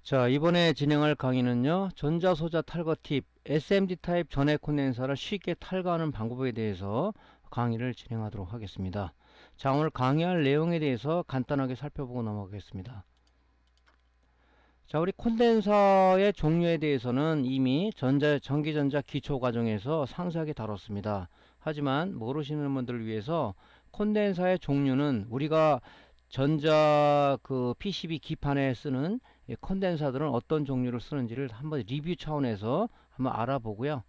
자, 이번에 진행할 강의는요, 전자소자 탈거 팁, SMD 타입 전해 콘덴서를 쉽게 탈거하는 방법에 대해서 강의를 진행하도록 하겠습니다. 자, 오늘 강의할 내용에 대해서 간단하게 살펴보고 넘어가겠습니다. 자, 우리 콘덴서의 종류에 대해서는 이미 전기전자 기초 과정에서 상세하게 다뤘습니다. 하지만 모르시는 분들을 위해서 콘덴서의 종류는 우리가 전자 PCB 기판에 쓰는 컨덴서들은 어떤 종류를 쓰는지를 한번 리뷰 차원에서 한번 알아보고요.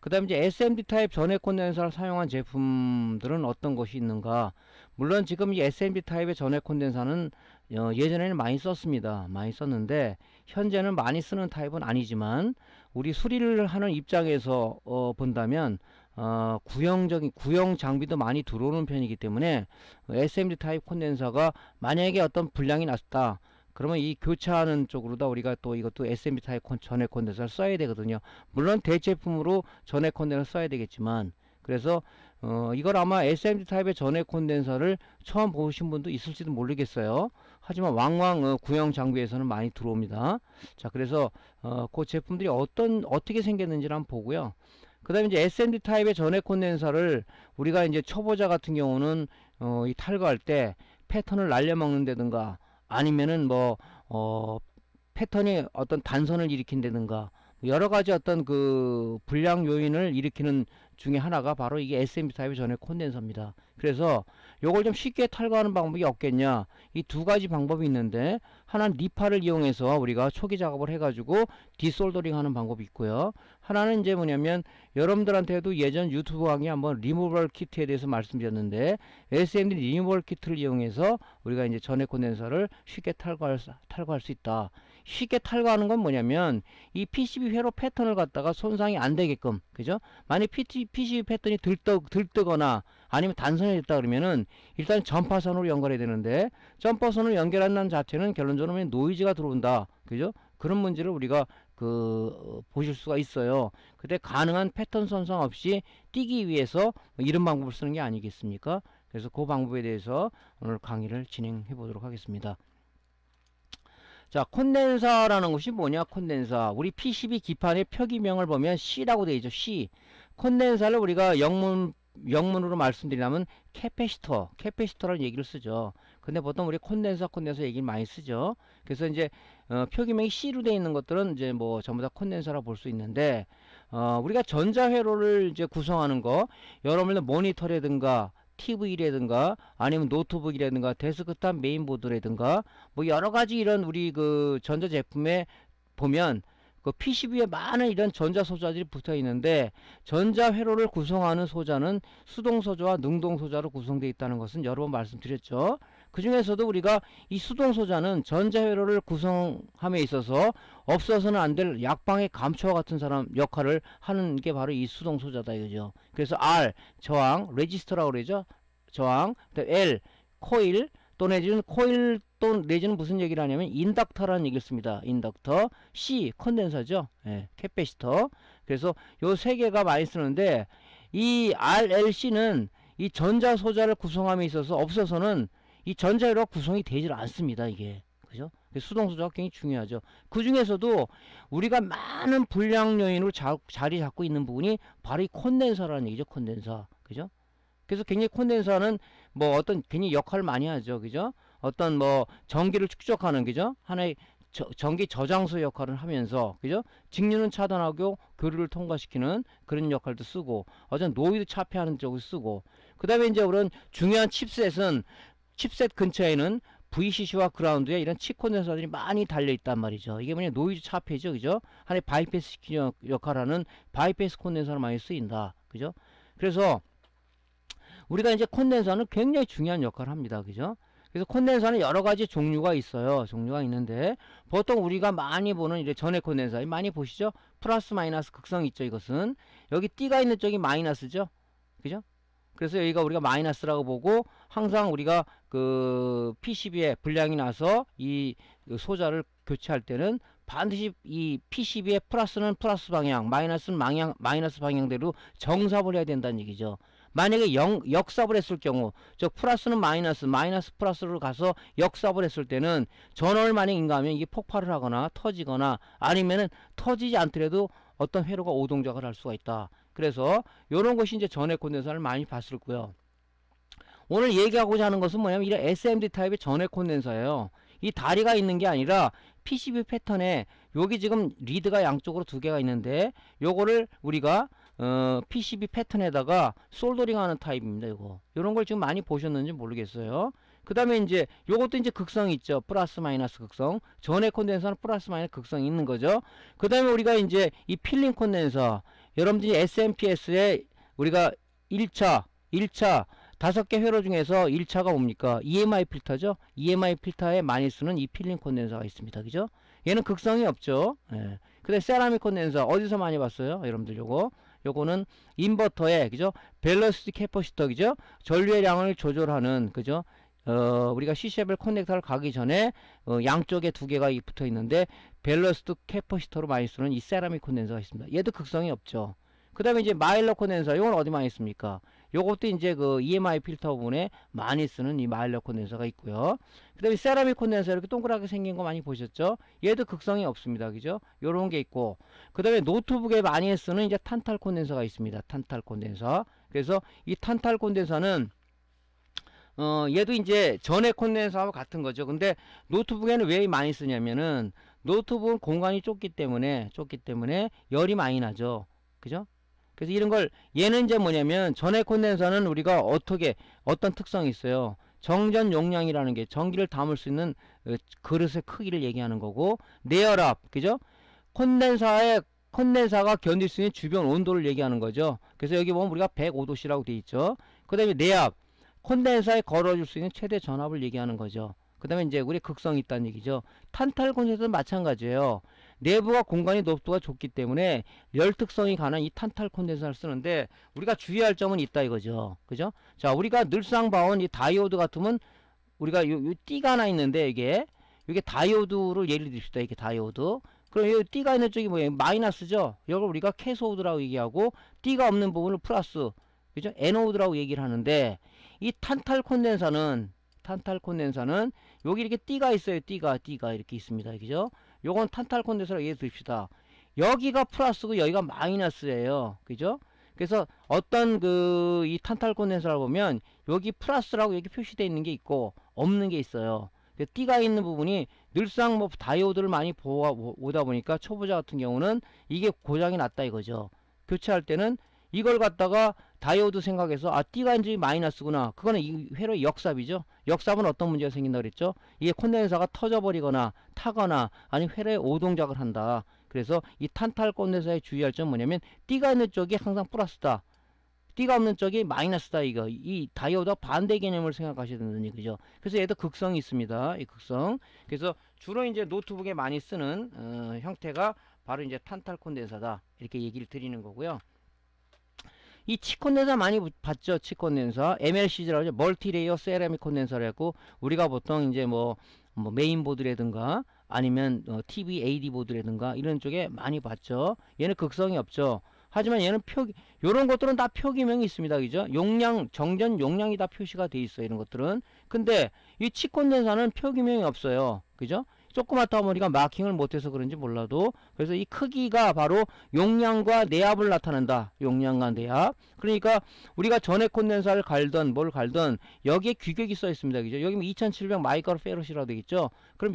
그 다음에 이제 SMD 타입 전해 콘덴서를 사용한 제품들은 어떤 것이 있는가. 물론 지금 이 SMD 타입의 전해 콘덴서는 예전에는 많이 썼습니다. 많이 썼는데 현재는 많이 쓰는 타입은 아니지만 우리 수리를 하는 입장에서 본다면 구형 장비도 많이 들어오는 편이기 때문에 SMD 타입 콘덴서가 만약에 어떤 불량이 났다 그러면 이 교체하는 쪽으로다 우리가 또 이것도 SMD 타입 전해 콘덴서를 써야 되거든요. 물론 대체품으로 전해 콘덴서를 써야 되겠지만, 그래서 이걸 아마 SMD 타입의 전해 콘덴서를 처음 보신 분도 있을지도 모르겠어요. 하지만 왕왕 구형 장비에서는 많이 들어옵니다. 자, 그래서 그 제품들이 어떻게 생겼는지를 한번 보고요. 그 다음에 이제 SMD 타입의 전해 콘덴서를 우리가 이제 초보자 같은 경우는 이 탈거할 때 패턴을 날려먹는다든가 아니면은 패턴이 어떤 단선을 일으킨다든가 여러가지 어떤 불량 요인을 일으키는 중에 하나가 바로 이게 SMD 타입의 전해 콘덴서입니다. 그래서 요걸 좀 쉽게 탈거하는 방법이 없겠냐, 이 두 가지 방법이 있는데, 하나는 리파를 이용해서 우리가 초기 작업을 해가지고 디솔더링 하는 방법이 있고요. 하나는 이제 뭐냐면 여러분들한테도 예전 유튜브 강의 한번 리무벌 키트에 대해서 말씀드렸는데, SMD 리무벌 키트를 이용해서 우리가 이제 전해 콘덴서를 쉽게 탈거할 수 있다. 쉽게 탈거하는 건 뭐냐면 이 PCB 회로 패턴을 갖다가 손상이 안 되게끔, 그죠? 만약 PCB 패턴이 들뜨거나 아니면 단선이 됐다 그러면은 일단 전파선으로 연결해야 되는데, 점퍼선을 연결한다는 자체는 결론적으로 노이즈가 들어온다, 그죠? 그런 문제를 우리가 보실 수가 있어요. 근데 가능한 패턴 손상 없이 뛰기 위해서 이런 방법을 쓰는 게 아니겠습니까? 그래서 그 방법에 대해서 오늘 강의를 진행해 보도록 하겠습니다. 자, 콘덴서라는 것이 뭐냐? 콘덴서, 우리 PCB 기판의 표기명을 보면 C라고 되어 있죠. C. 콘덴서를 우리가 영문으로 말씀드리자면 캐패시터라는 얘기를 쓰죠. 근데 보통 우리 콘덴서 얘기를 많이 쓰죠. 그래서 이제 표기명이 C로 되어 있는 것들은 이제 전부 다 콘덴서라고 볼 수 있는데, 우리가 전자회로를 이제 구성하는 거, 여러분들 모니터라든가 TV라든가 아니면 노트북이라든가 데스크탑 메인보드라든가 여러가지 이런 우리 전자 제품에 보면 PCB에 많은 이런 전자 소자들이 붙어 있는데, 전자 회로를 구성하는 소자는 수동 소자와 능동 소자로 구성되어 있다는 것은 여러 번 말씀드렸죠. 그 중에서도 우리가 이 수동 소자는 전자 회로를 구성함에 있어서 없어서는 안 될 약방의 감초와 같은 사람 역할을 하는 게 바로 이 수동 소자다 이거죠. 그래서 R 저항, 레지스터라고 그러죠. 저항. L 코일, 또 내지는 코일, 또 내지는 무슨 얘기를 하냐면 인덕터라는 얘기를 씁니다. 인덕터. C 컨덴서죠. 예, 캐패시터. 그래서 요 세 개가 많이 쓰는데, 이 RLC는 이 전자 소자를 구성함에 있어서 없어서는 이 전자회로가 구성이 되질 않습니다. 이게, 그죠? 수동 소자가 굉장히 중요하죠. 그 중에서도 우리가 많은 불량 요인으로 자리 잡고 있는 부분이 바로 이 콘덴서라는 얘기죠. 콘덴서, 그죠? 그래서 굉장히 콘덴서는 어떤 굉장히 역할을 많이 하죠. 그죠? 어떤 전기를 축적하는, 그죠? 하나의 전기 저장소 역할을 하면서, 그죠? 직류는 차단하고 교류를 통과시키는 그런 역할도 쓰고, 어떤 노이즈 차폐하는 쪽을 쓰고, 그 다음에 이제 그런 중요한 칩셋 근처에는 VCC와 그라운드에 이런 칩 콘덴서들이 많이 달려있단 말이죠. 이게 뭐냐, 노이즈 차폐죠. 그죠? 하나의 바이패스 시키는 역할하는 바이패스 콘덴서로 많이 쓰인다. 그죠? 그래서 우리가 이제 콘덴서는 굉장히 중요한 역할을 합니다. 그죠? 그래서 콘덴서는 여러 가지 종류가 있어요. 종류가 있는데, 보통 우리가 많이 보는 이제 전해 콘덴서 많이 보시죠? 플러스 마이너스 극성 있죠. 이것은 여기 띠가 있는 쪽이 마이너스죠. 그죠? 그래서 여기가 우리가 마이너스라고 보고, 항상 우리가 PCB에 불량이 나서 이 소자를 교체할 때는 반드시 이 PCB의 플러스는 플러스 방향, 마이너스는 마이너스 방향대로 정삽을 해야 된다는 얘기죠. 만약에 역삽을 했을 경우, 즉 플러스는 마이너스, 마이너스 플러스로 가서 역삽을 했을 때는 전원을 만약 인가하면 이게 폭발을 하거나 터지거나 아니면은 터지지 않더라도 어떤 회로가 오동작을 할 수가 있다. 그래서 이런 것이 이제 전해 콘덴서를 많이 봤을 거예요. 오늘 얘기하고자 하는 것은 뭐냐면 이런 SMD 타입의 전해 콘덴서예요. 이 다리가 있는 게 아니라 PCB 패턴에 여기 지금 리드가 양쪽으로 두 개가 있는데 요거를 우리가 PCB 패턴에다가 솔더링 하는 타입입니다. 요런 걸 지금 많이 보셨는지 모르겠어요. 그 다음에 이제 요것도 이제 극성이 있죠. 플러스 마이너스 극성. 전해 콘덴서는 플러스 마이너스 극성이 있는 거죠. 그 다음에 우리가 이제 이 필링 콘덴서, 여러분들이 SMPS에 우리가 1차 5개 회로 중에서 1차가 뭡니까? EMI 필터죠. EMI 필터에 많이 쓰는 이 필링 콘덴서가 있습니다. 그죠? 얘는 극성이 없죠. 예. 근데 세라믹 콘덴서 어디서 많이 봤어요? 여러분들 요거는 인버터에, 그죠? 밸런스 캐퍼시터, 그죠? 전류의 조절하는, 그죠? 우리가 CCL 커넥터를 가기 전에 양쪽에 두 개가 붙어 있는데 밸런스 캐퍼시터로 많이 쓰는 이 세라믹 콘덴서가 있습니다. 얘도 극성이 없죠. 그 다음에 이제 마일러 콘덴서, 이건 어디 많이 있습니까? 요것도 이제 그 EMI 필터 부분에 많이 쓰는 이 마일러 콘덴서가 있고요. 그 다음에 세라믹 콘덴서 이렇게 동그랗게 생긴 거 많이 보셨죠? 얘도 극성이 없습니다. 그죠? 요런 게 있고, 그 다음에 노트북에 많이 쓰는 이제 탄탈 콘덴서가 있습니다. 탄탈 콘덴서. 그래서 이 탄탈 콘덴서는 얘도 이제 전해 콘덴서하고 같은 거죠. 근데 노트북에는 왜 많이 쓰냐면은 노트북은 공간이 좁기 때문에 열이 많이 나죠. 그죠? 그래서 이런 걸, 얘는 이제 뭐냐면 전해 콘덴서는 우리가 어떤 특성이 있어요. 정전 용량이라는 게 전기를 담을 수 있는 그릇의 크기를 얘기하는 거고, 내열압, 그죠? 콘덴사가 견딜 수 있는 주변 온도를 얘기하는 거죠. 그래서 여기 보면 우리가 105도씨라고 되어 있죠. 그 다음에 내압, 콘덴사에 걸어줄 수 있는 최대 전압을 얘기하는 거죠. 그 다음에 이제 우리 극성이 있다는 얘기죠. 탄탈 콘덴서도 마찬가지예요. 내부가 공간이 높도가 좁기 때문에 열특성이 강한 이 탄탈 콘덴서를 쓰는데 우리가 주의할 점은 있다 이거죠. 그죠? 자, 우리가 늘상 봐온 이 다이오드 같으면 우리가 요 띠가 하나 있는데 이게 다이오드를 예를 듭시다. 이게 다이오드. 그럼 이 띠가 있는 쪽이 뭐예요? 마이너스죠. 이걸 우리가 캐소드라고 얘기하고 띠가 없는 부분을 플러스, 그죠? 에노드라고 얘기를 하는데 이 탄탈 콘덴서는 여기 이렇게 띠가 있어요. 띠가 이렇게 있습니다. 그죠? 요건 탄탈 콘덴서라고 얘기해 둡시다. 여기가 플러스고 여기가 마이너스예요. 그죠? 그래서 어떤 이 탄탈 콘덴서를 보면 여기 플러스라고 여기 표시되어 있는 게 있고 없는 게 있어요. 띠가 있는 부분이 늘상 뭐 다이오드를 많이 보다 보니까 초보자 같은 경우는 이게 고장이 났다 이거죠. 교체할 때는 이걸 갖다가 다이오드 생각해서 띠가 이제 마이너스구나. 그거는 이 회로의 역삽이죠. 역삽은 어떤 문제가 생긴다 그랬죠? 이게 콘덴서가 터져버리거나 타거나 아니면 회로에 오동작을 한다. 그래서 이 탄탈 콘덴서에 주의할 점은 뭐냐면 띠가 있는 쪽이 항상 플러스다. 띠가 없는 쪽이 마이너스다. 이 다이오드와 반대 개념을 생각하셔야 되는 얘기죠. 그래서 얘도 극성이 있습니다. 이 극성. 그래서 주로 이제 노트북에 많이 쓰는 형태가 바로 이제 탄탈 콘덴서다. 이렇게 얘기를 드리는 거고요. 이 치콘덴서 많이 봤죠. 치콘덴서 MLC라고 하죠. 멀티레이어 세라믹 콘덴서라고 우리가 보통 이제 뭐 메인보드라든가 아니면 TV AD 보드라든가 이런 쪽에 많이 봤죠. 얘는 극성이 없죠. 하지만 얘는 요런 것들은 다 표기명이 있습니다. 그죠? 정전 용량이 다 표시가 돼 있어요. 이런 것들은. 근데 이 치콘덴서는 표기명이 없어요. 그죠? 조그맣다 보니까 마킹을 못해서 그런지 몰라도, 그래서 이 크기가 바로 용량과 내압을 나타낸다. 용량과 내압. 그러니까 우리가 전해 콘덴서를 갈든 뭘 갈든 여기에 규격이 써 있습니다. 그죠? 여기 2700 마이크로페럿이라고 되겠죠? 그럼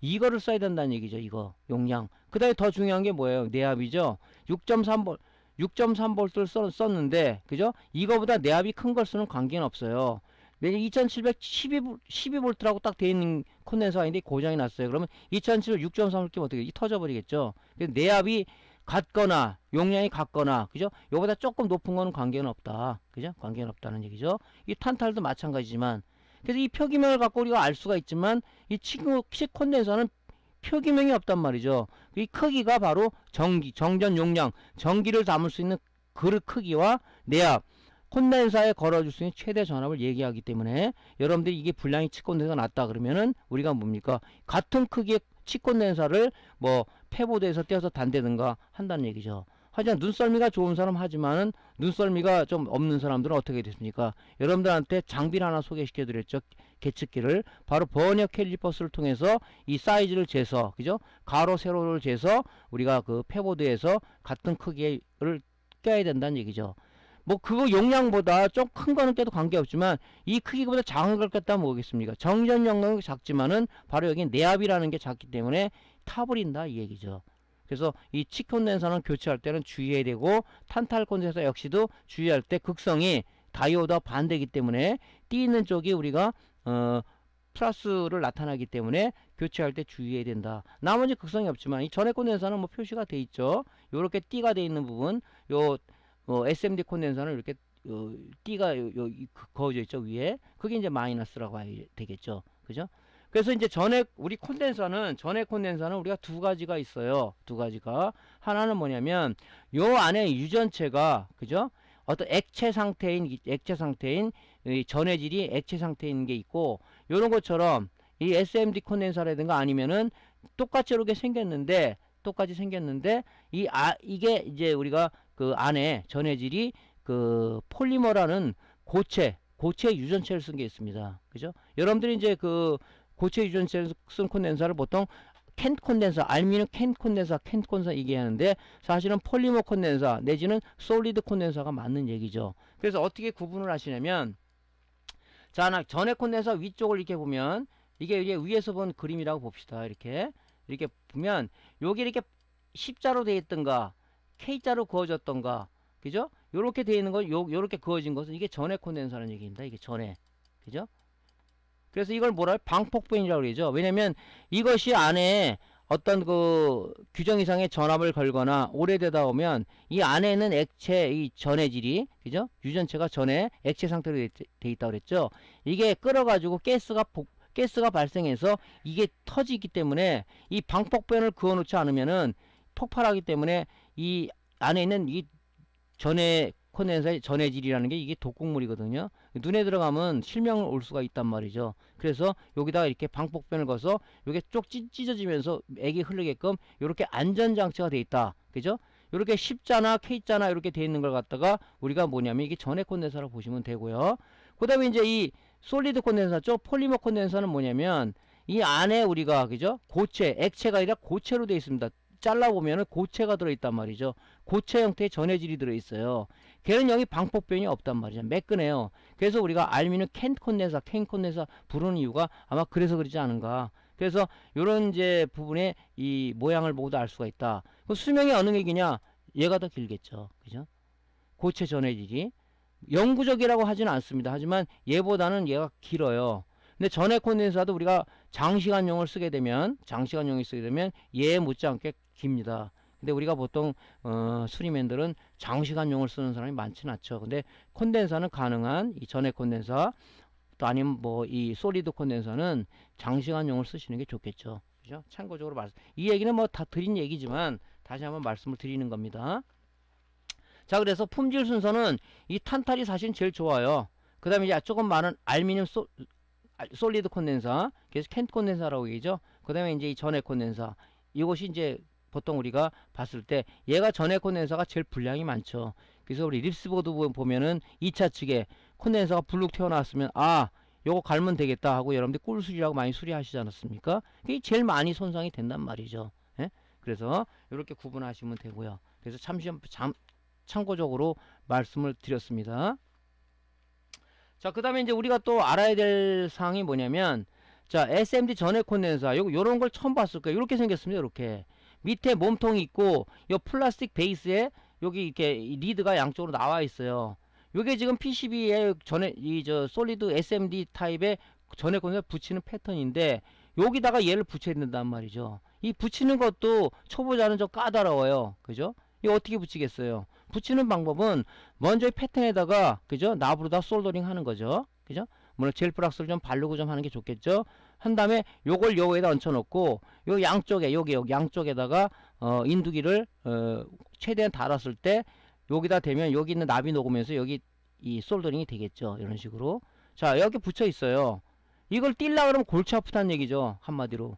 이거를 써야 된다는 얘기죠. 이거 용량. 그 다음에 더 중요한 게 뭐예요? 내압이죠. 6.3V를 썼는데, 그죠? 이거보다 내압이 큰 걸 쓰는 관계는 없어요. 2700 12V라고 딱 되어 있는 콘덴서가 있는데 고장이 났어요. 그러면 2700 6.3을 끼면 어떻게 터져버리겠죠. 내압이 같거나 용량이 같거나, 그죠? 요보다 조금 높은 거는 관계는 없다. 그죠? 관계는 없다는 얘기죠. 이 탄탈도 마찬가지지만, 그래서 이 표기명을 갖고 우리가 알 수가 있지만 이 콘덴서는 표기명이 없단 말이죠. 이 크기가 바로 정전 용량, 전기를 담을 수 있는 그릇 크기와 내압, 콘덴서에 걸어줄 수 있는 최대 전압을 얘기하기 때문에 여러분들이 이게 불량이 치콘덴서가 났다 그러면은 우리가 뭡니까? 같은 크기의 치콘덴서를 뭐 패보드에서 떼어서 단대든가 한다는 얘기죠. 하지만 눈썰미가 좋은 사람 하지만은 눈썰미가 좀 없는 사람들은 어떻게 됐습니까? 여러분들한테 장비를 하나 소개시켜 드렸죠. 계측기를. 바로 버니어 캘리퍼스를 통해서 이 사이즈를 재서, 그죠? 가로 세로를 재서 우리가 그 패보드에서 같은 크기를 껴야 된다는 얘기죠. 뭐 그거 용량보다 좀 큰 거는 껴도 관계없지만 이 크기보다 작은 걸 꼈다면 뭐겠습니까? 정전 용량은 작지만은 바로 여기 내압이라는 게 작기 때문에 타버린다 이 얘기죠. 그래서 이 칙 콘덴서는 교체할 때는 주의해야 되고, 탄탈 콘덴서 역시도 주의할 때 극성이 다이오드와 반대이기 때문에 띠 있는 쪽이 우리가 플러스를 나타나기 때문에 교체할 때 주의해야 된다. 나머지 극성이 없지만 이 전해 콘덴서는 뭐 표시가 돼 있죠. 요렇게 띠가 돼 있는 부분, 요 SMD 콘덴서는 이렇게 띠가 그어져 있죠 위에. 그게 이제 마이너스라고 해야 되겠죠. 그죠? 그래서 이제 우리 콘덴서는, 전해 콘덴서는 우리가 두 가지가 있어요. 두 가지가. 하나는 뭐냐면, 요 안에 유전체가, 그죠? 어떤 액체 상태인 이 전해질이 액체 상태인 게 있고, 요런 것처럼 이 SMD 콘덴서라든가 아니면은 똑같이 이렇게 생겼는데, 이게 이제 우리가 그 안에 전해질이 그 폴리머라는 고체 유전체를 쓴 게 있습니다. 그죠? 여러분들이 이제 그 고체 유전체를 쓴 콘덴서를 보통 캔 콘덴서, 알미늄 캔 콘덴서 얘기하는데, 사실은 폴리머 콘덴서 내지는 솔리드 콘덴서가 맞는 얘기죠. 그래서 어떻게 구분을 하시냐면, 자, 전해 콘덴서 위쪽을 이렇게 보면, 이게 위에서 본 그림이라고 봅시다. 이렇게 보면 요게 이렇게 십자로 되어 있던가 K자로 그어졌던가, 그죠? 요렇게 되어 있는 거, 요렇게 그어진 것은 이게 전해 콘덴서라는 얘기입니다. 이게 전해, 그죠? 그래서 이걸 뭐라 방폭변이라고 그러죠. 왜냐면 이것이 안에 어떤 그 규정 이상의 전압을 걸거나 오래되다 보면 이 안에는 액체, 이 전해질이, 그죠? 유전체가 전해 액체 상태로 돼 있다고 그랬죠. 이게 끓어가지고 가스가 발생해서 이게 터지기 때문에 이 방폭변을 그어 놓지 않으면은 폭발하기 때문에 이 안에 있는 이 전해 콘덴서의 전해질이라는 게 이게 독극물이거든요. 눈에 들어가면 실명을 올 수가 있단 말이죠. 그래서 여기다가 이렇게 방폭변을 거서 요게 쪽 찢어지면서 액이 흐르게끔 이렇게 안전장치가 돼 있다. 그죠? 이렇게 십자나 K자나 이렇게 돼 있는 걸 갖다가 우리가 뭐냐면 이게 전해 콘덴서라고 보시면 되고요. 그 다음에 이제 이 솔리드 콘덴서죠. 폴리머 콘덴서는 뭐냐면 이 안에 우리가, 그죠? 고체, 액체가 아니라 고체로 되어 있습니다. 잘라보면은 고체가 들어있단 말이죠. 고체 형태의 전해질이 들어있어요. 걔는 여기 방폭변이 없단 말이죠. 매끈해요. 그래서 우리가 알미늄 캔 콘덴서 부르는 이유가 아마 그래서 그러지 않은가. 그래서 요런 이제 부분에 이 모양을 보고도 알 수가 있다. 그 수명이 어느 게 기냐? 얘가 더 길겠죠. 그죠? 고체 전해질이. 영구적이라고 하지는 않습니다. 하지만 얘보다는 얘가 길어요. 근데 전해 콘덴서도 우리가 장시간용을 쓰게 되면 얘 못지않게 깁니다. 근데 우리가 보통 수리맨들은 장시간용을 쓰는 사람이 많지는 않죠. 근데 콘덴서는 가능한 이 전해 콘덴서 또 아니면 뭐 이 솔리드 콘덴서는 장시간용을 쓰시는 게 좋겠죠. 그죠? 참고적으로 이 얘기는 뭐 다 드린 얘기지만 다시 한번 말씀을 드리는 겁니다. 자, 그래서 품질 순서는 이 탄탈이 사실 제일 좋아요. 그 다음에 이제 조금 많은 알미늄 솔리드 콘덴서, 그래서 캔 콘덴서라고 얘기죠. 그 다음에 이제 이 전해 콘덴서, 이것이 이제 보통 우리가 봤을 때 얘가 전해 콘덴서가 제일 분량이 많죠. 그래서 우리 립스보드 보면은 2차 측에 콘덴서가 불룩 튀어나왔으면 요거 갈면 되겠다 하고 여러분들 꿀수리라고 많이 수리하시지 않았습니까? 그게 제일 많이 손상이 된단 말이죠. 예? 그래서 이렇게 구분하시면 되고요. 그래서 참고적으로 말씀을 드렸습니다. 자, 그 다음에 이제 우리가 또 알아야 될 사항이 뭐냐면, 자, SMD 전해 콘덴서, 요런 걸 처음 봤을 거예요. 이렇게 생겼습니다. 이렇게. 밑에 몸통이 있고, 요 플라스틱 베이스에 여기 이렇게 리드가 양쪽으로 나와 있어요. 요게 지금 PCB에 솔리드 SMD 타입의 전해 콘덴서 붙이는 패턴인데, 여기다가 얘를 붙여야 된단 말이죠. 이 붙이는 것도 초보자는 좀 까다로워요. 그죠? 이거 어떻게 붙이겠어요? 붙이는 방법은 먼저 패턴에다가, 그죠? 나부로다 솔더링 하는 거죠. 그죠? 물론 젤 플락스를 좀 바르고 좀 하는 게 좋겠죠. 한 다음에 요걸 요에다 얹혀 놓고 요 양쪽에 여기 양쪽에다가 인두기를 최대한 달았을 때 여기다 대면 여기 있는 납이 녹으면서 여기 이 솔더링이 되겠죠. 이런 식으로. 자, 여기 붙여 있어요. 이걸 뛸라 그러면 골치 아프다는 얘기죠. 한마디로.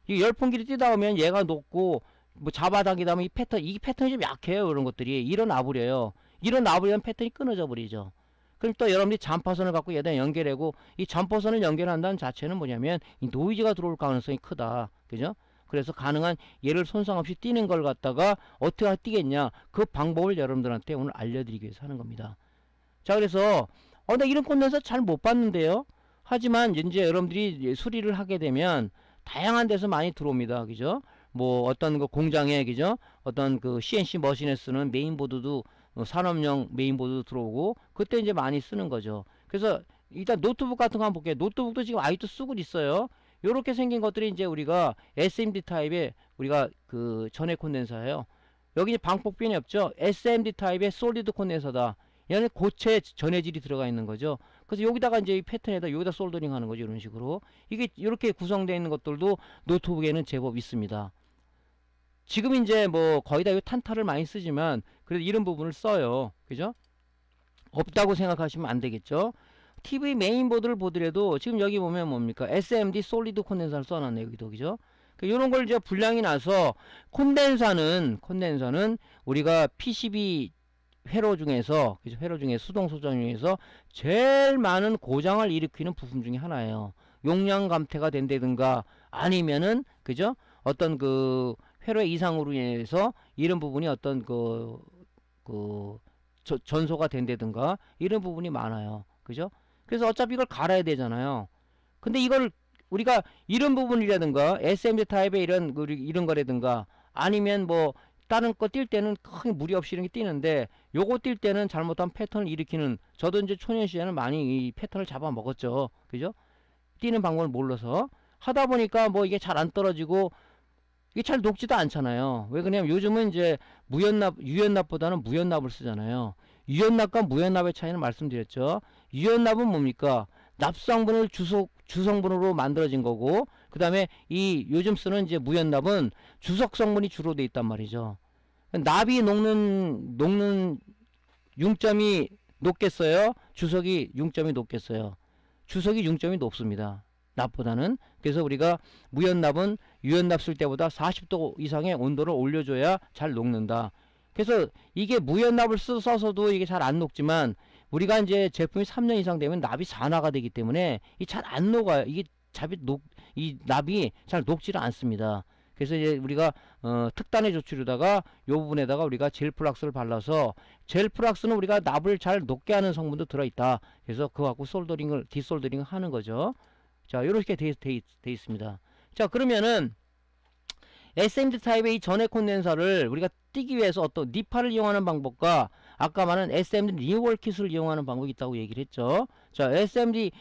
이 열풍기를 뛰다 오면 얘가 녹고 뭐 잡아당기다 보면 이 패턴이 좀 약해요. 그런 것들이 일어나버려요. 일어나버리면 패턴이 끊어져 버리죠. 그럼 또 여러분들이 잠파선을 갖고 여기다 연결하고, 이 잠파선을 연결한다는 자체는 뭐냐면 이 노이즈가 들어올 가능성이 크다. 그죠? 그래서 가능한 얘를 손상 없이 뛰는 걸 갖다가 어떻게 뛰겠냐, 그 방법을 여러분들한테 오늘 알려드리기 위해서 하는 겁니다. 자, 그래서 나 이런 콘덴서 잘 못 봤는데요. 하지만 이제 여러분들이 수리를 하게 되면 다양한 데서 많이 들어옵니다. 그죠? 뭐 어떤 그 공장에, 그죠? 어떤 그 CNC 머신에 쓰는 메인보드도 산업용 메인보드도 들어오고, 그때 이제 많이 쓰는 거죠. 그래서 일단 노트북 같은 거 한번 볼게요. 노트북도 지금 아직도 쓰고 있어요. 요렇게 생긴 것들이 이제 우리가 SMD 타입의 우리가 그 전해 콘덴서예요. 여기 방폭변이 없죠. SMD 타입의 솔리드 콘덴서다. 얘는 고체 전해질이 들어가 있는 거죠. 그래서 여기다가 이제 이 패턴에다 여기다 솔더링 하는 거죠. 이런 식으로. 이게 이렇게 구성되어 있는 것들도 노트북에는 제법 있습니다. 지금 이제 뭐 거의 다 탄타를 많이 쓰지만 그래도 이런 부분을 써요. 그죠? 없다고 생각하시면 안 되겠죠. TV 메인보드를 보더라도 지금 여기 보면 뭡니까? SMD 솔리드 콘덴서를 써놨네요. 여기도. 그죠? 이런 걸 이제 불량이 나서 콘덴서는 우리가 PCB 회로 중에서, 그죠? 회로 중에 수동 소장 중에서 제일 많은 고장을 일으키는 부품 중에 하나예요. 용량 감퇴가 된다든가 아니면은, 그죠? 어떤 그 회로의 이상으로 인해서 이런 부분이 어떤 전소가 된다든가 이런 부분이 많아요. 그죠? 그래서 어차피 이걸 갈아야 되잖아요. 근데 이걸 우리가 이런 부분이라든가 SMD 타입의 이런 거라든가 아니면 뭐 다른 거 뛸 때는 크게 무리 없이 이런 게 뛰는데, 요거 뛸 때는 잘못한 패턴을 일으키는, 저도 이제 초년 시절에는 많이 이 패턴을 잡아먹었죠. 그죠? 뛰는 방법을 몰라서 하다 보니까 뭐 이게 잘 안 떨어지고 이게 잘 녹지도 않잖아요. 왜 그러냐면 요즘은 이제 유연납보다는 무연납을 쓰잖아요. 유연납과 무연납의 차이는 말씀드렸죠. 유연납은 뭡니까? 납성분을 주성분으로 만들어진 거고, 그 다음에 이 요즘 쓰는 이제 무연납은 주석 성분이 주로 돼 있단 말이죠. 납이 녹는 융점이 높겠어요? 주석이 융점이 높겠어요? 주석이 융점이 높습니다. 납보다는. 그래서 우리가 무연납은 유연납 쓸 때보다 40도 이상의 온도를 올려줘야 잘 녹는다. 그래서 이게 무연납을 써서도 이게 잘 안 녹지만, 우리가 이제 제품이 3년 이상 되면 납이 산화가 되기 때문에 이 잘 안 녹아요. 이 납이 잘 녹지를 않습니다. 그래서 이제 우리가 특단의 조치로다가 요 부분에다가 우리가 젤플락스를 발라서, 젤플락스는 우리가 납을 잘 녹게 하는 성분도 들어있다. 그래서 그거 갖고 디솔더링을 하는 거죠. 자, 이렇게 돼 있습니다. 자, 그러면은 SMD 타입의 이 전해 콘덴서를 우리가 띄기 위해서 어떤 니파를 이용하는 방법과 아까 말한 SMD 리월 킷을 이용하는 방법이 있다고 얘기를 했죠. 자, SMD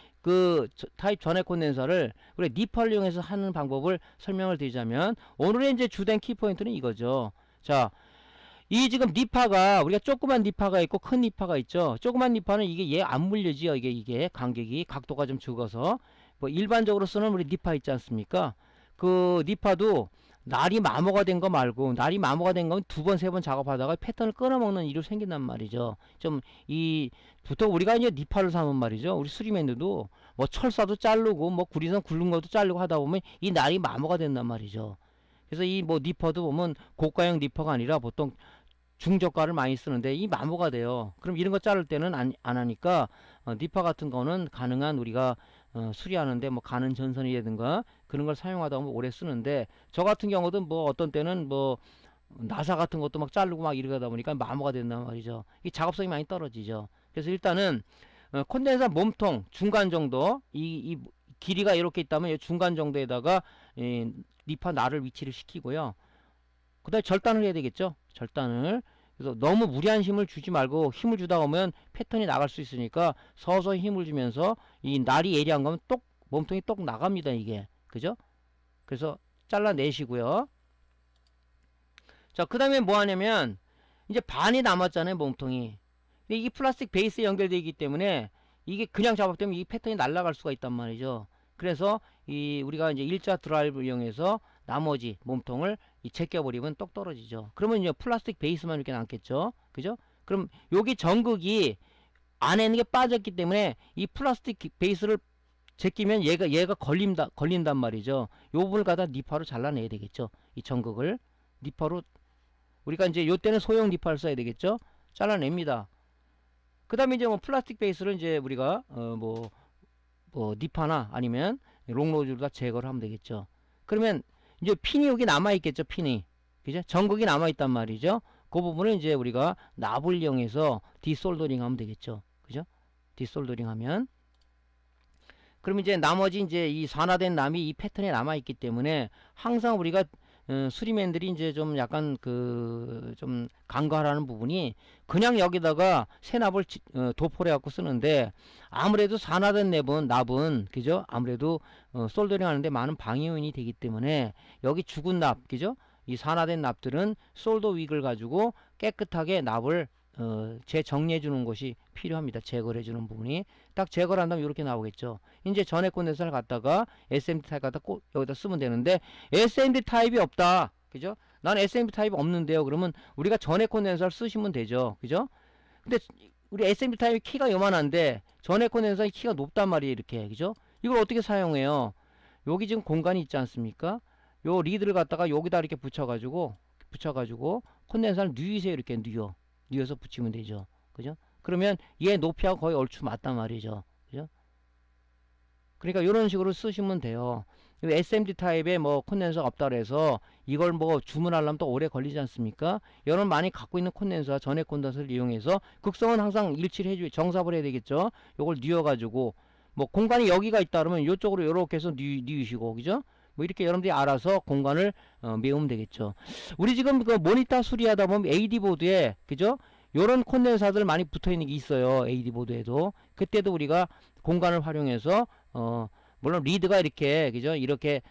타입 전해 콘덴서를 우리 니파를 이용해서 하는 방법을 설명을 드리자면, 오늘의 이제 주된 키포인트는 이거죠. 자, 이 지금 니파가 우리가 조그만 니파가 있고 큰 니파가 있죠. 조그만 니파는 이게 얘 안 물려지요. 이게 간격이 각도가 좀 적어서. 뭐 일반적으로 쓰는 우리 니파 있지 않습니까? 그 니파도 날이 마모가 된 거 말고, 날이 마모가 된 거면 2번 3번 작업하다가 패턴을 끊어먹는 일이 생긴단 말이죠. 보통 우리가 이제 니파를 사면 말이죠, 우리 수리맨들도 뭐 철사도 자르고 뭐 구리선 굵은 것도 자르고 하다 보면 이 날이 마모가 된단 말이죠. 그래서 이 뭐 니퍼도 보면 고가형 니퍼가 아니라 보통 중저가를 많이 쓰는데 이 마모가 돼요. 그럼 이런 거 자를 때는 안 하니까 니퍼 같은 거는 가능한 우리가 수리하는데 뭐 가는 전선이라든가 그런 걸 사용하다 보면 오래 쓰는데, 저 같은 경우도 뭐 어떤 때는 뭐 나사 같은 것도 막 자르고 막 이러다 보니까 마모가 된단 말이죠. 이 작업성이 많이 떨어지죠. 그래서 일단은 콘덴서 몸통 중간 정도, 이 길이가 이렇게 있다면 이 중간 정도에다가 니파 날을 위치를 시키고요. 그 다음에 절단을 해야 되겠죠. 절단을. 그래서 너무 무리한 힘을 주지 말고, 힘을 주다 보면 패턴이 나갈 수 있으니까 서서히 힘을 주면서 이 날이 예리한 거면 몸통이 똑 나갑니다. 이게. 그죠? 그래서 잘라내시고요. 자, 그 다음에 뭐 하냐면 이제 반이 남았잖아요. 몸통이. 근데 이게 플라스틱 베이스에 연결되어 있기 때문에 이게 그냥 작업되면 이 패턴이 날아갈 수가 있단 말이죠. 그래서 우리가 이제 일자 드라이브를 이용해서 나머지 몸통을 제껴버리면 똑 떨어지죠. 그러면 이제 플라스틱 베이스만 이렇게 남겠죠. 그죠? 그럼 여기 전극이 안에 있는 게 빠졌기 때문에 이 플라스틱 베이스를 제끼면 얘가 걸린단 말이죠. 요 부분을 갖다 니파로 잘라내야 되겠죠. 이 전극을. 니퍼로 우리가 이제 요때는 소형 니퍼를 써야 되겠죠. 잘라냅니다. 그 다음에 이제 뭐 플라스틱 베이스를 이제 우리가 니퍼나 아니면 롱로즈로 다 제거를 하면 되겠죠. 그러면 이제 핀이 여기 남아있겠죠. 핀이. 그죠? 전극이 남아있단 말이죠. 그 부분을 이제 우리가 납을 이용해서 디솔더링 하면 되겠죠. 그죠? 디솔더링 하면. 그럼 이제 나머지 이제 이 산화된 남이 이 패턴에 남아있기 때문에 항상 우리가 수리맨들이 이제 좀 약간 좀 간과하라는 부분이 그냥 여기다가 세납을 도포를 해갖고 쓰는데 아무래도 산화된 납은 그죠? 아무래도 솔더링 하는데 많은 방해 요인이 되기 때문에 여기 죽은 납 그죠? 이 산화된 납들은 솔더 윅을 가지고 깨끗하게 납을 재정리해 주는 것이 필요합니다. 제거를 해주는 부분이 딱 제거를 한다면 이렇게 나오겠죠. 이제 전해 콘덴서를 갖다가 SMD 타입 갖다 꼭 여기다 쓰면 되는데 SMD 타입이 없다. 그죠? 난 SMD 타입이 없는데요. 그러면 우리가 전해 콘덴서를 쓰시면 되죠. 그죠? 근데 우리 SMD 타입이 키가 요만한데 전해 콘덴서의 키가 높단 말이에요. 이렇게. 그죠? 이걸 어떻게 사용해요? 여기 지금 공간이 있지 않습니까? 요 리드를 갖다가 여기다 이렇게 붙여가지고 콘덴서를 누이세요. 이렇게 누여서 붙이면 되죠. 그죠? 그러면 얘 높이하고 거의 얼추 맞단 말이죠. 그죠? 그러니까 이런 식으로 쓰시면 돼요. SMD 타입의 뭐 콘덴서가 없다 그래서 이걸 뭐 주문하려면 또 오래 걸리지 않습니까? 여러분 많이 갖고 있는 콘덴서, 전해 콘덴서를 이용해서 극성은 항상 일치를 해줘야 정삽을 해야 되겠죠. 요걸 뉘어가지고 뭐 공간이 여기가 있다 그러면 이쪽으로 이렇게 해서 뉘으시고 그죠? 뭐 이렇게 여러분들이 알아서 공간을 메우면 되겠죠. 우리 지금 그 모니터 수리하다 보면 AD 보드에 그죠? 요런 콘덴서들 많이 붙어 있는 게 있어요. AD 보드에도. 그때도 우리가 공간을 활용해서 물론 리드가 이렇게 그죠? 이렇게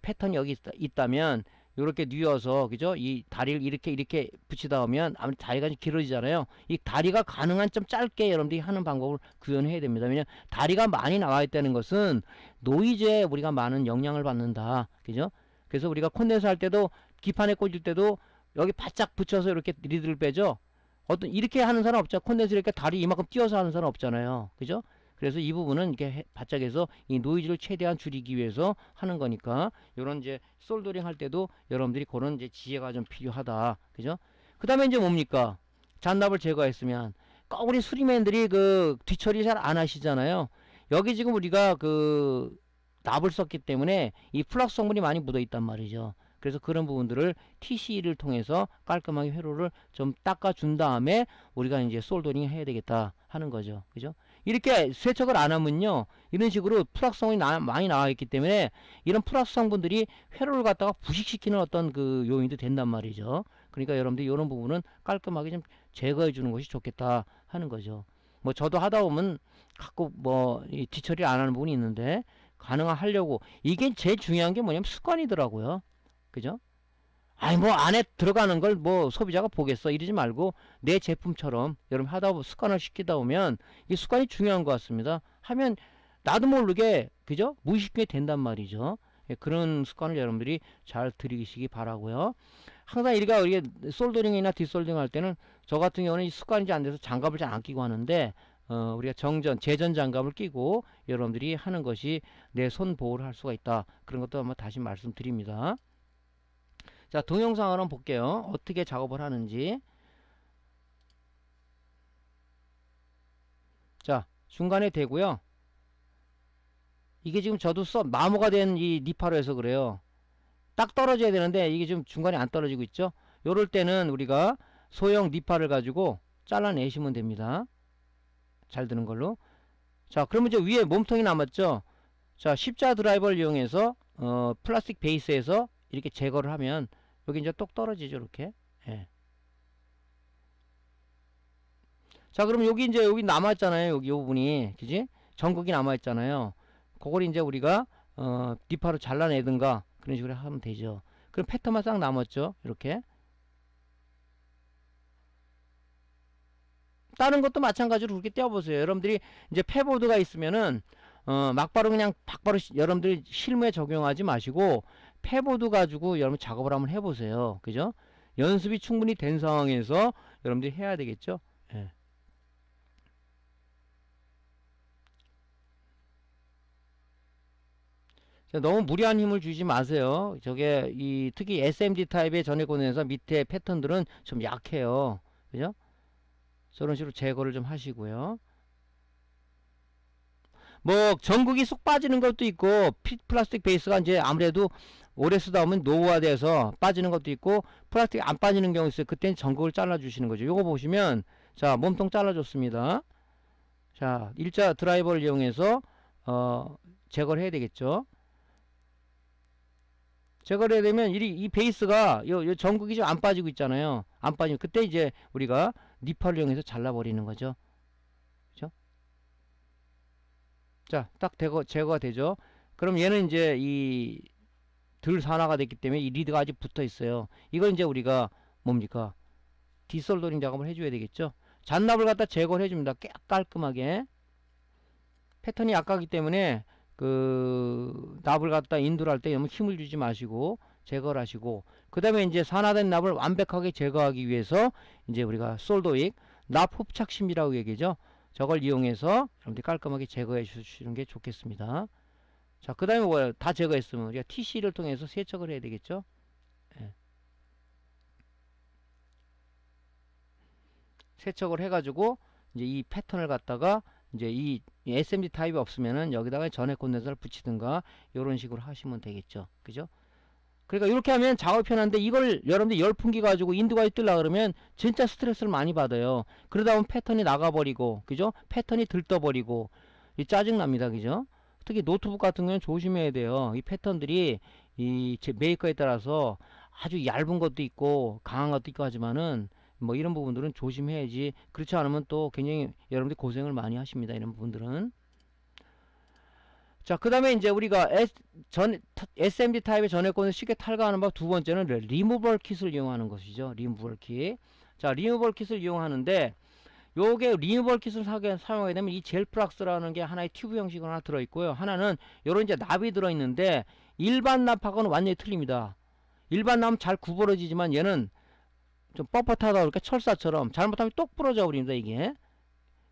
패턴이 여기 있다면 요렇게 뉘어서 그죠? 이 다리를 이렇게 붙이다 보면 아무래도 다리가 좀 길어지잖아요. 이 다리가 가능한 좀 짧게 여러분들이 하는 방법을 구현해야 됩니다. 왜냐면 다리가 많이 나와 있다는 것은 노이즈에 우리가 많은 영향을 받는다. 그죠? 그래서 우리가 콘덴서 할 때도 기판에 꽂을 때도 여기 바짝 붙여서 이렇게 리드를 빼죠. 이렇게 하는 사람 없죠. 콘덴서 이렇게 다리 이만큼 띄어서 하는 사람 없잖아요. 그죠? 그래서 이 부분은 이렇게 바짝 해서 이 노이즈를 최대한 줄이기 위해서 하는 거니까 요런 이제 솔더링 할 때도 여러분들이 그런 이제 지혜가 좀 필요하다. 그죠? 그 다음에 이제 뭡니까? 잔납을 제거했으면 꼭 우리 수리맨들이 그 뒤처리 잘 안 하시잖아요. 여기 지금 우리가 납을 썼기 때문에 이 플럭스 성분이 많이 묻어 있단 말이죠. 그래서 그런 부분들을 TC를 통해서 깔끔하게 회로를 좀 닦아준 다음에 우리가 이제 솔더링 해야 되겠다 하는 거죠. 그죠? 이렇게 세척을 안 하면요. 이런 식으로 플럭스 성분이 많이 나와 있기 때문에 이런 플럭스 성분들이 회로를 갖다가 부식시키는 어떤 요인도 된단 말이죠. 그러니까 여러분들 이런 부분은 깔끔하게 좀 제거해 주는 것이 좋겠다 하는 거죠. 뭐 저도 하다 보면 가끔 뒤처리 안 하는 부분이 있는데 가능하려고 이게 제일 중요한 게 뭐냐면 습관이더라고요. 그죠? 아니 뭐 안에 들어가는 걸 뭐 소비자가 보겠어 이러지 말고 내 제품처럼 여러분 하다 보면 습관을 시키다 보면 이 습관이 중요한 것 같습니다. 하면 나도 모르게 그죠? 무의식하게 된단 말이죠. 예, 그런 습관을 여러분들이 잘 들이시기 바라고요. 항상 우리가 솔더링이나 디솔더링 할 때는 저 같은 경우는 이 습관이 안 돼서 장갑을 잘 안 끼고 하는데 우리가 재전 장갑을 끼고 여러분들이 하는 것이 내 손 보호를 할 수가 있다. 그런 것도 한번 다시 말씀드립니다. 자, 동영상을 한번 볼게요. 어떻게 작업을 하는지. 자, 중간에 대고요. 이게 지금 저도 마모가 된 이 니파로 해서 그래요. 딱 떨어져야 되는데 이게 지금 중간에 안 떨어지고 있죠. 요럴 때는 우리가 소형 니파를 가지고 잘라내시면 됩니다. 잘 드는 걸로. 자, 그러면 이제 위에 몸통이 남았죠. 자, 십자 드라이버를 이용해서 플라스틱 베이스에서 이렇게 제거를 하면 여기 이제 똑 떨어지죠. 이렇게. 예. 자, 그럼 여기 남아있잖아요. 여기 요 부분이. 그지? 전극이 남아있잖아요. 그걸 이제 우리가 니파로 잘라내든가 그런 식으로 하면 되죠. 그럼 패턴만 싹 남았죠. 이렇게. 다른 것도 마찬가지로 그렇게 떼어보세요. 여러분들이 이제 패보드가 있으면은 막바로 그냥 박바로 여러분들이 실무에 적용하지 마시고 패보드 가지고 여러분 작업을 한번 해보세요. 그죠? 연습이 충분히 된 상황에서 여러분들이 해야 되겠죠? 예. 너무 무리한 힘을 주지 마세요. 저게 특히 SMD 타입의 전해 콘덴서 밑에 패턴들은 좀 약해요. 그죠? 저런 식으로 제거를 좀 하시고요. 뭐 전극이 쏙 빠지는 것도 있고 플라스틱 베이스가 이제 아무래도 오래 쓰다 보면 노후화돼서 빠지는 것도 있고 플라스틱이 안 빠지는 경우 있어요. 그때는 전극을 잘라 주시는 거죠. 요거 보시면 자 몸통 잘라 줬습니다. 자 일자 드라이버를 이용해서 제거를 해야 되겠죠. 제거를 해야 되면 이 베이스가 요 전극이 좀 안 빠지고 있잖아요. 안 빠지면 그때 이제 우리가 니퍼를 이용해서 잘라버리는 거죠. 그죠? 자, 딱 제거가 되죠. 그럼 얘는 이제 덜 산화가 됐기 때문에 이 리드가 아직 붙어 있어요. 이걸 이제 우리가 뭡니까? 디솔더링 작업을 해줘야 되겠죠. 잔납을 갖다 제거를 해줍니다. 깔끔하게. 패턴이 약하기 때문에 그 납을 갖다 인도를 할 때 너무 힘을 주지 마시고 제거를 하시고, 그 다음에 이제 산화된 납을 완벽하게 제거하기 위해서 이제 우리가 솔더윅 납 흡착심이라고 얘기죠. 저걸 이용해서 여러분들이 깔끔하게 제거해 주시는 게 좋겠습니다. 자, 그 다음에 뭐예요? 다 제거했으면 우리가 TC를 통해서 세척을 해야 되겠죠. 예. 세척을 해가지고 이제 이 패턴을 갖다가 이제 이 SMD 타입이 없으면은 여기다가 전해 콘덴서를 붙이든가 이런 식으로 하시면 되겠죠. 그죠? 그러니까 이렇게 하면 작업이 편한데, 이걸 여러분들 열풍기 가지고 인두가지 뜨려 그러면 진짜 스트레스를 많이 받아요. 그러다 보면 패턴이 나가버리고, 그죠? 패턴이 들떠버리고, 짜증납니다. 그죠? 특히 노트북 같은 경우는 조심해야 돼요. 이 패턴들이 제 메이커에 따라서 아주 얇은 것도 있고 강한 것도 있고 하지만은 뭐 이런 부분들은 조심해야지. 그렇지 않으면 또 굉장히 여러분들이 고생을 많이 하십니다. 이런 부분들은. 자, 그 다음에 이제 우리가 SMD 타입의 전해권을 쉽게 탈거하는 법 두 번째는 리무벌 킷을 이용하는 것이죠. 리무벌 킷. 자, 리무벌 킷을 이용하는데, 요게 리무벌 킷을 사용하게 되면 이 젤프락스라는 게 하나의 튜브 형식으로 하나 들어있고요. 하나는 요런 이제 납이 들어있는데, 일반 납하고는 완전히 틀립니다. 일반 납은 잘 구부러지지만 얘는 좀 뻣뻣하다 보니까 철사처럼 잘못하면 똑 부러져 버립니다. 이게.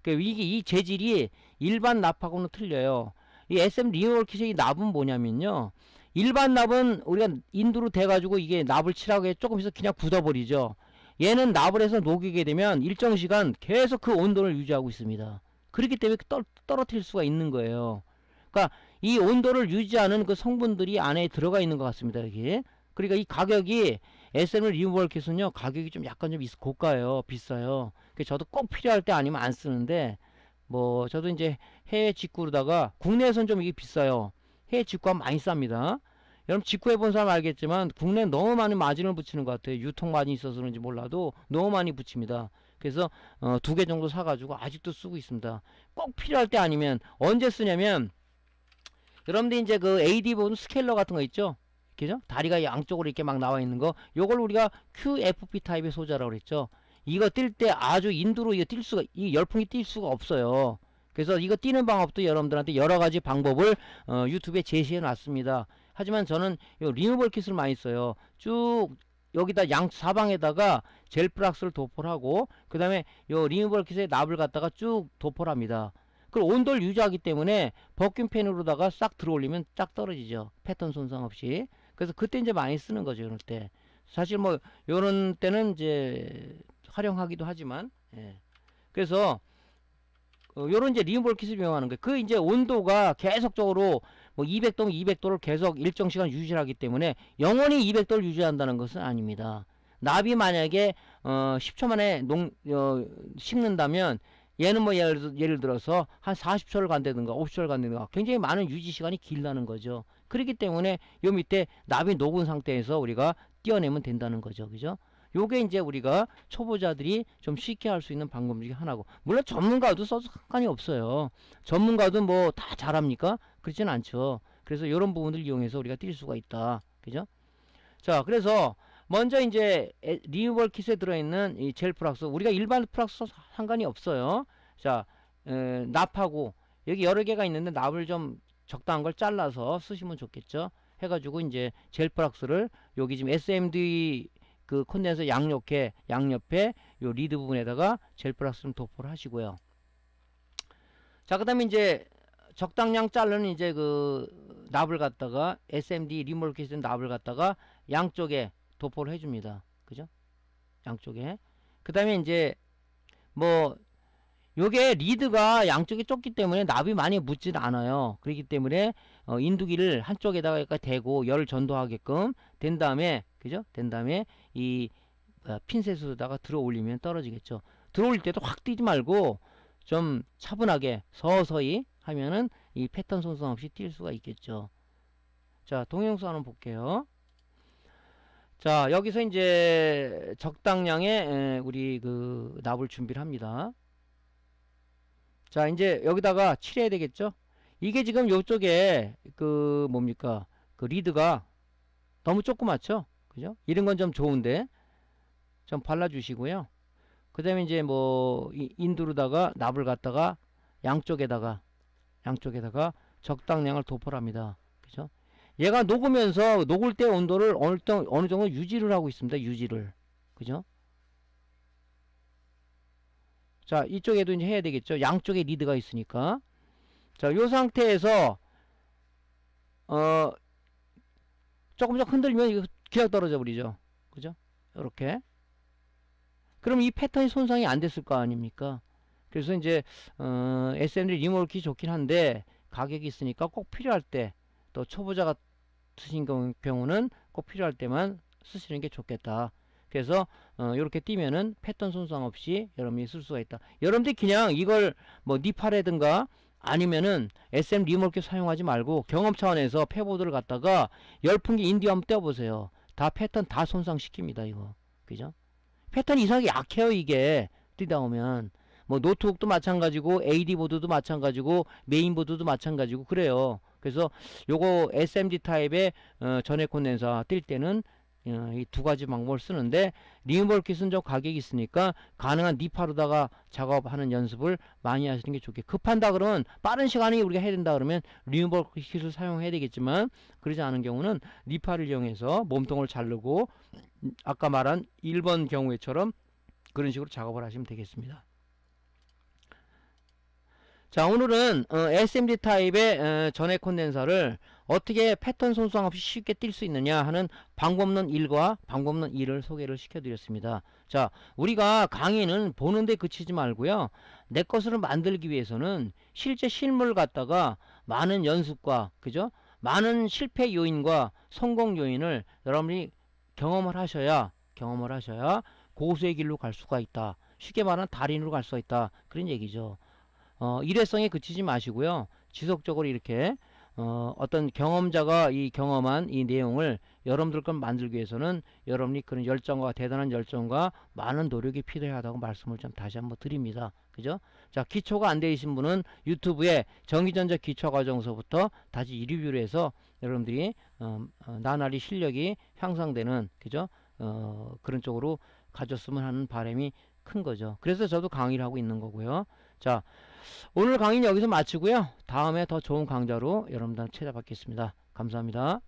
그러니까 이 재질이 일반 납하고는 틀려요. 이 SM 리무벌 킷의 이 납은 뭐냐면요, 일반 납은 우리가 인두로 대가지고 이게 납을 칠하고 조금 있어 그냥 굳어버리죠. 얘는 납을 해서 녹이게 되면 일정 시간 계속 그 온도를 유지하고 있습니다. 그렇기 때문에 떨어뜨릴 수가 있는 거예요. 그러니까 이 온도를 유지하는 그 성분들이 안에 들어가 있는 것 같습니다. 여기. 그러니까 이 가격이 SM 리무벌 킷은요 가격이 좀 약간 좀 고가예요. 비싸요. 저도 꼭 필요할 때 아니면 안 쓰는데, 뭐 저도 이제 해외 직구로다가 국내에선 좀 이게 비싸요. 해외 직구하면 많이 쌉니다. 여러분 직구해 본 사람 알겠지만 국내에 너무 많은 마진을 붙이는 것 같아요. 유통 마진이 있어서 그런지 몰라도 너무 많이 붙입니다. 그래서 2개 정도 사가지고 아직도 쓰고 있습니다. 꼭 필요할 때 아니면 언제 쓰냐면, 여러분들 이제 그 AD 보는 스케일러 같은 거 있죠? 그죠? 다리가 양쪽으로 이렇게 막 나와 있는 거, 요걸 우리가 QFP 타입의 소자라고 그랬죠. 이거 뛸 때 아주 인두로 이거 이 열풍이 뛸 수가 없어요. 그래서 이거 뛰는 방법도 여러분들한테 여러 가지 방법을 유튜브에 제시해 놨습니다. 하지만 저는 요 리무벌 킷을 많이 써요. 쭉 여기다 양 사방에다가 젤 플락스를 도포를 하고, 그 다음에 요 리무벌 킷에 납을 갖다가 쭉 도포를 합니다. 그리고 온도를 유지하기 때문에 버큐팬으로다가 싹 들어올리면 쫙 떨어지죠. 패턴 손상 없이. 그래서 그때 이제 많이 쓰는 거죠. 이럴 때. 사실 뭐 요런 때는 이제 활용하기도 하지만, 예. 그래서 요런 이제 리무벌 킷을 이용하는 거예요. 그 이제 온도가 계속적으로 뭐 200도 200도를 계속 일정 시간 유지하기 때문에 영원히 200도를 유지한다는 것은 아닙니다. 납이 만약에 10초 만에 식는다면, 얘는 뭐 예를 들어서 한 40초를 간다든가 50초를 간다든가 굉장히 많은 유지 시간이 길다는 거죠. 그렇기 때문에 요 밑에 납이 녹은 상태에서 우리가 띄어내면 된다는 거죠. 그죠? 요게 이제 우리가 초보자들이 좀 쉽게 할 수 있는 방법 중에 하나고, 물론 전문가도 써도 상관이 없어요. 전문가도 뭐 다 잘합니까? 그렇진 않죠. 그래서 이런 부분을 이용해서 우리가 뛸 수가 있다. 그죠? 자, 그래서 먼저 이제 리무벌 킷에 들어있는 이 젤 플락스, 우리가 일반 플락스 상관이 없어요. 자, 납하고 여기 여러 개가 있는데 납을 좀 적당한 걸 잘라서 쓰시면 좋겠죠. 해가지고 이제 젤 플락스를 여기 지금 SMD 그 콘덴서 양옆에 요 리드 부분에다가 젤 플락스를 도포를 하시고요. 자, 그 다음에 이제 적당량 자르는 이제 그 납을 갖다가 SMD 리모컨 된 납을 갖다가 양쪽에 도포를 해줍니다. 그죠? 양쪽에. 그 다음에 이제 뭐 요게 리드가 양쪽에 좁기 때문에 납이 많이 묻지는 않아요. 그렇기 때문에 인두기를 한쪽에다가 대고 열을 전도하게끔 된 다음에, 그죠? 된 다음에 이 핀셋으로다가 들어 올리면 떨어지겠죠. 들어 올릴 때도 확 뛰지 말고 좀 차분하게 서서히 하면은 이 패턴 손상 없이 뛸 수가 있겠죠. 자, 동영상 한번 볼게요. 자, 여기서 이제 적당량의 우리 그 납을 준비를 합니다. 자, 이제 여기다가 칠해야 되겠죠. 이게 지금 요쪽에 그 뭡니까, 그 리드가 너무 조그맣죠. 그죠? 이런 건 좀 좋은데 좀 발라주시고요. 그 다음에 이제 뭐 인두로다가 납을 갖다가 양쪽에다가 적당량을 도포를 합니다. 그죠? 얘가 녹으면서 녹을 때 온도를 어느 정도 유지를 하고 있습니다. 유지를. 그죠? 자, 이쪽에도 이제 해야 되겠죠. 양쪽에 리드가 있으니까. 자, 요 상태에서 조금씩 흔들면 이거 그냥 떨어져 버리죠. 그죠? 요렇게. 그럼 이 패턴이 손상이 안 됐을 거 아닙니까? 그래서 이제 SMD 리모컨이 좋긴 한데 가격이 있으니까 꼭 필요할 때, 또 초보자 같으신 경우는 꼭 필요할 때만 쓰시는 게 좋겠다. 그래서 이렇게 띄면은 패턴 손상 없이 여러분이 쓸 수가 있다. 여러분들이 그냥 이걸 뭐 니파라든가 아니면은 SM 리모컨 사용하지 말고 경험 차원에서 패보드를 갖다가 열풍기 인디 한번 떼어보세요. 다 패턴 다 손상시킵니다. 이거. 그죠? 패턴 이상하게 약해요. 이게 뛰다 오면. 뭐 노트북도 마찬가지고 AD 보드도 마찬가지고 메인보드도 마찬가지고 그래요. 그래서 요거 SMD 타입의 전해 콘덴서 뛸 때는 이 두 가지 방법을 쓰는데, 리모컨은 좀 가격이 있으니까 가능한 니파로다가 작업하는 연습을 많이 하시는 게 좋게. 급한다 그러면 빠른 시간에 우리가 해야 된다 그러면 리모컨을 사용해야 되겠지만, 그러지 않은 경우는 니파를 이용해서 몸통을 자르고 아까 말한 1번 경우에처럼 그런 식으로 작업을 하시면 되겠습니다. 자, 오늘은 SMD 타입의 전해 콘덴서를 어떻게 패턴 손상 없이 쉽게 뛸 수 있느냐 하는 방법론 1과 방법론 2를 소개를 시켜드렸습니다. 자, 우리가 강의는 보는데 그치지 말고요. 내 것으로 만들기 위해서는 실제 실물을 갖다가 많은 연습과, 그죠? 많은 실패 요인과 성공 요인을 여러분이 경험을 하셔야 고수의 길로 갈 수가 있다. 쉽게 말하면 달인으로 갈 수가 있다. 그런 얘기죠. 일회성에 그치지 마시고요. 지속적으로 이렇게 어떤 경험자가 이 경험한 이 내용을 여러분들 건 만들기 위해서는 여러분이 그런 열정과 대단한 열정과 많은 노력이 필요하다고 말씀을 좀 다시 한번 드립니다. 그죠? 자, 기초가 안 되신 분은 유튜브에 전기전자 기초과정서부터 다시 리뷰를 해서 여러분들이 나날이 실력이 향상되는, 그죠? 그런 쪽으로 가졌으면 하는 바람이 큰 거죠. 그래서 저도 강의를 하고 있는 거고요. 자, 오늘 강의는 여기서 마치고요. 다음에 더 좋은 강좌로 여러분들 찾아뵙겠습니다. 감사합니다.